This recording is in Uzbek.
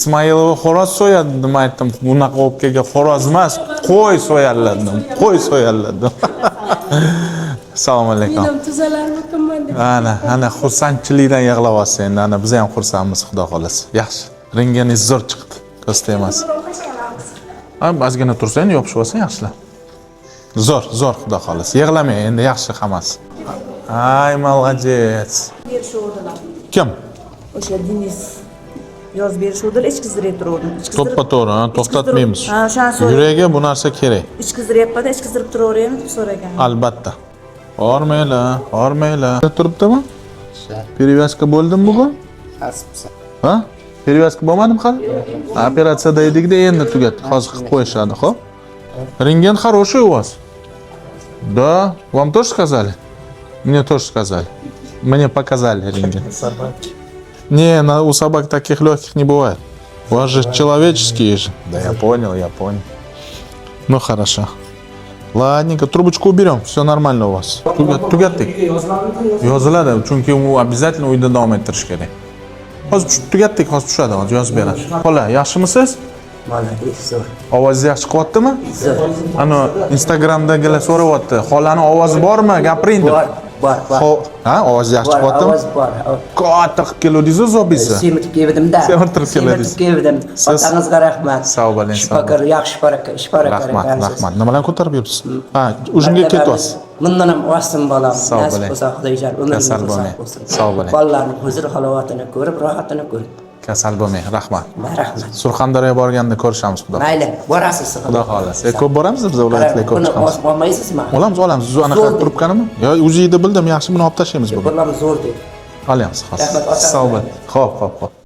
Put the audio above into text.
Ismoilova xo'roz so'yadi deb aytdim. Bunaqa o'pkaga xo'roz emas, qo'y so'yadilar dedim. Qo'y so'yadilar dedim. Assalomu alaykum. Menam tuzalarmikanman deb. Ana xursandchilikdan yig'layapsiz endi. Ana biz ham xursandmiz, xudo xolasa. Yaxshi. Renganingiz zo'r chiqdi. Ko'z emas. Ha, ozgina tursa endi yopishib olsa yaxshilab. Zo'r, xudo xolasa. Yig'lamang, endi yaxshi hammasi. Ay, молодец. Berishuvdilar. Kim? O'sha Denis yoz berishuvdilar, ichkizdirib turuvdim. To'ppa-to'g'ri, to'xtatmaymiz. Ha, o'shani so'rayman. Yuragiga bu narsa kerak. Ichkizdiryapman, ichkizdirib turaveraymi deb so'ragan. Albatta. Hormaylar. Turibdimi? Перевязка bo'ldimi bugun? Ha? Перевязка bo'lmadimi hali? Operatsiyada edik-da, endi tugatdi. Hozir qilib qo'yishadi, xo'p? Рентген хороший у вас? Да, вам тоже сказали? Мне тоже сказали. Мне показали рентген. Не, у собак таких легких не бывает. У вас же человеческие же. Да, я понял. Ну хорошо. Ладненько, трубочку уберем, все нормально у вас. Tugatdik. Yoziladi, chunki u обязательно uyda davom ettirish kerak. Hozir tugatdik, hozir tushadi, hozir yozib beradi. Xo'la, yaxshimisiz? Mana zo'r. Ovozingiz yaxshi chiqyaptimi? Ana Instagramdagilar so'rayapti. Xolani ovozi bormi? Gapiring deb. Bor. Ha, ovozi yaxshi chiqyaptimi? Ovoz bor. Katta qilib keluvdingiz o'zingiz. Semirtib keldim-da. Semirtib keldingiz. Semirtib keldim. Otangizga rahmat. Sog' bo'ling, sog' Shifokor, yaxshi shifokor. Rahmat. Nimalarni ko'tarib yuribsiz? Ha, ujunga ketyapsiz. Bundan ham o'ssin bolam. Sog' Nasib bo'ling. bo'lsa Xudoyjar umringiz Kasal uzoq bo'lmang. bo'lsin. Sog' bo'ling. Bolalarning huzur halovatini ko'rib, rohatini ko'rib. Kasal bo'lmang, rahmat. Rahmat. Surxondaryoga borganda ko'rishamiz, xudo. Mayli, borasiz. Xudo xolasa. Ko'p boramiz biz viloyatlarga ko'p chiqamiz. Buni olmaysizmi? Olamiz. Siz anaqa turibganimi? Yo, o'zingizda bildim, yaxshi buni olib tashlaymiz bugun. Bo'lamiz zo'r deb. Olamiz, hozir. Rahmat, ota. Sog' bo'ling. Xo'p.